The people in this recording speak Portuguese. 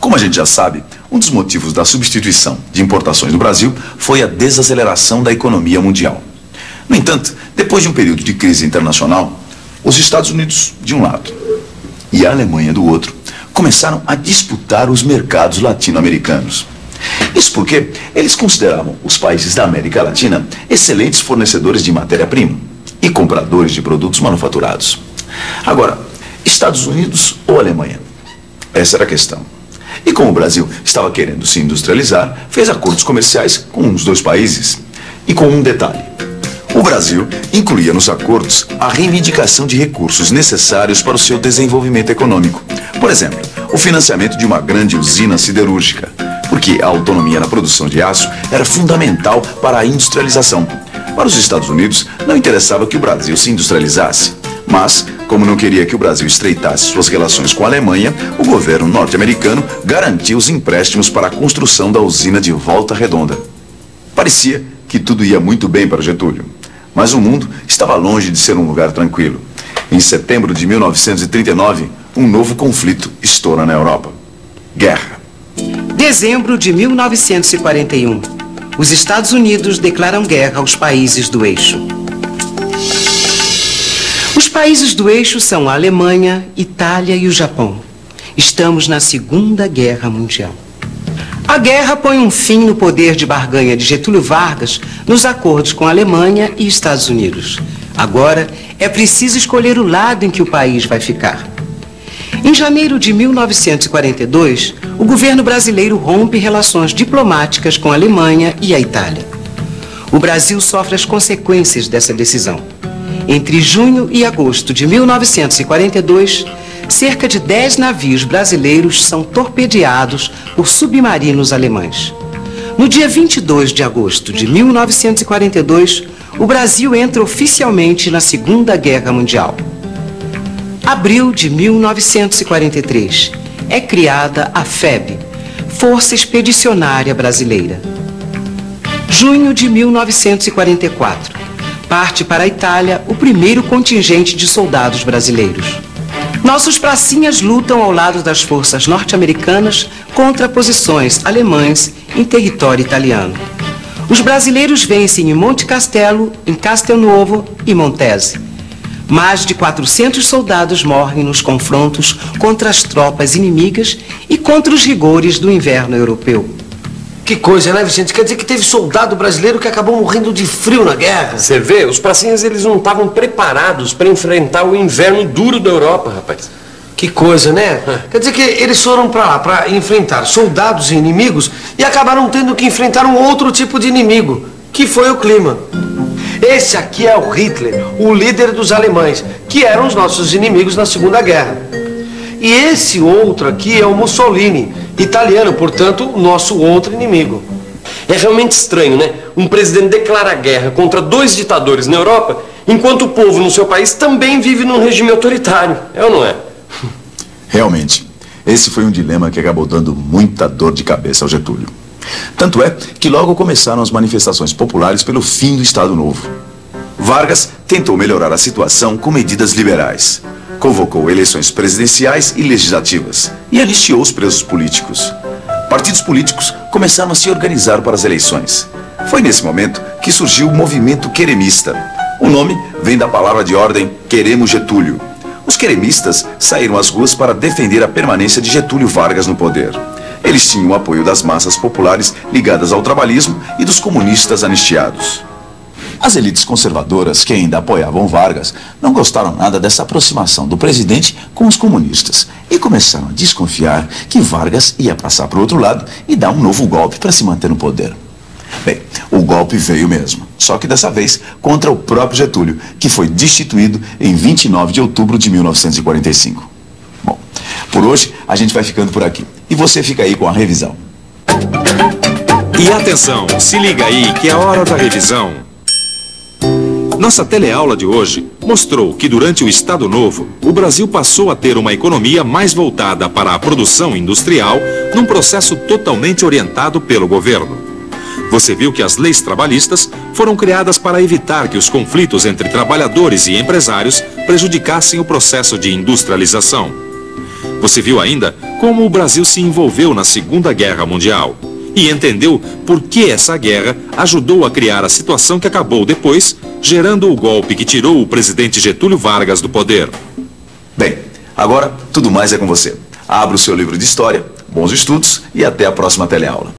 Como a gente já sabe, um dos motivos da substituição de importações no Brasil foi a desaceleração da economia mundial. No entanto, depois de um período de crise internacional, os Estados Unidos, de um lado, e a Alemanha, do outro, começaram a disputar os mercados latino-americanos. Isso porque eles consideravam os países da América Latina excelentes fornecedores de matéria-prima e compradores de produtos manufaturados. Agora, Estados Unidos ou Alemanha? Essa era a questão. E como o Brasil estava querendo se industrializar, fez acordos comerciais com os dois países. E com um detalhe: o Brasil incluía nos acordos a reivindicação de recursos necessários para o seu desenvolvimento econômico. Por exemplo, o financiamento de uma grande usina siderúrgica, porque a autonomia na produção de aço era fundamental para a industrialização. Para os Estados Unidos, não interessava que o Brasil se industrializasse. Mas, como não queria que o Brasil estreitasse suas relações com a Alemanha, o governo norte-americano garantiu os empréstimos para a construção da usina de Volta Redonda. Parecia que tudo ia muito bem para Getúlio, mas o mundo estava longe de ser um lugar tranquilo. Em setembro de 1939, um novo conflito estoura na Europa. Guerra. Dezembro de 1941. Os Estados Unidos declaram guerra aos países do eixo. Os países do eixo são a Alemanha, Itália e o Japão. Estamos na Segunda Guerra Mundial. A guerra põe um fim no poder de barganha de Getúlio Vargas nos acordos com a Alemanha e Estados Unidos. Agora é preciso escolher o lado em que o país vai ficar. Em janeiro de 1942, o governo brasileiro rompe relações diplomáticas com a Alemanha e a Itália. O Brasil sofre as consequências dessa decisão. Entre junho e agosto de 1942, cerca de 10 navios brasileiros são torpedeados por submarinos alemães. No dia 22 de agosto de 1942, o Brasil entra oficialmente na Segunda Guerra Mundial. Abril de 1943, é criada a FEB, Força Expedicionária Brasileira. Junho de 1944, parte para a Itália o primeiro contingente de soldados brasileiros. Nossos pracinhas lutam ao lado das forças norte-americanas contra posições alemãs em território italiano. Os brasileiros vencem em Monte Castelo, em Castelnuovo e Montese. Mais de 400 soldados morrem nos confrontos contra as tropas inimigas e contra os rigores do inverno europeu. Que coisa, né, Vicente? Quer dizer que teve soldado brasileiro que acabou morrendo de frio na guerra? Você vê, os pracinhas eles não estavam preparados para enfrentar o inverno duro da Europa, rapaz. Que coisa, né? Quer dizer que eles foram para lá para enfrentar soldados e inimigos e acabaram tendo que enfrentar um outro tipo de inimigo, que foi o clima. Esse aqui é o Hitler, o líder dos alemães, que eram os nossos inimigos na Segunda Guerra. E esse outro aqui é o Mussolini, italiano, portanto, o nosso outro inimigo. É realmente estranho, né? Um presidente declara guerra contra dois ditadores na Europa, enquanto o povo no seu país também vive num regime autoritário. É ou não é? Realmente, esse foi um dilema que acabou dando muita dor de cabeça ao Getúlio. Tanto é que logo começaram as manifestações populares pelo fim do Estado Novo. Vargas tentou melhorar a situação com medidas liberais. Convocou eleições presidenciais e legislativas e anistiou os presos políticos. Partidos políticos começaram a se organizar para as eleições. Foi nesse momento que surgiu o movimento queremista. O nome vem da palavra de ordem Queremos Getúlio. Os queremistas saíram às ruas para defender a permanência de Getúlio Vargas no poder. Eles tinham o apoio das massas populares ligadas ao trabalhismo e dos comunistas anistiados. As elites conservadoras que ainda apoiavam Vargas não gostaram nada dessa aproximação do presidente com os comunistas e começaram a desconfiar que Vargas ia passar para o outro lado e dar um novo golpe para se manter no poder. Bem, o golpe veio mesmo, só que dessa vez contra o próprio Getúlio, que foi destituído em 29 de outubro de 1945. Bom, por hoje a gente vai ficando por aqui e você fica aí com a revisão. E atenção, se liga aí que é a hora da revisão. Nossa teleaula de hoje mostrou que durante o Estado Novo, o Brasil passou a ter uma economia mais voltada para a produção industrial num processo totalmente orientado pelo governo. Você viu que as leis trabalhistas foram criadas para evitar que os conflitos entre trabalhadores e empresários prejudicassem o processo de industrialização. Você viu ainda como o Brasil se envolveu na Segunda Guerra Mundial e entendeu por que essa guerra ajudou a criar a situação que acabou depois gerando o golpe que tirou o presidente Getúlio Vargas do poder. Bem, agora tudo mais é com você. Abra o seu livro de história, bons estudos e até a próxima teleaula.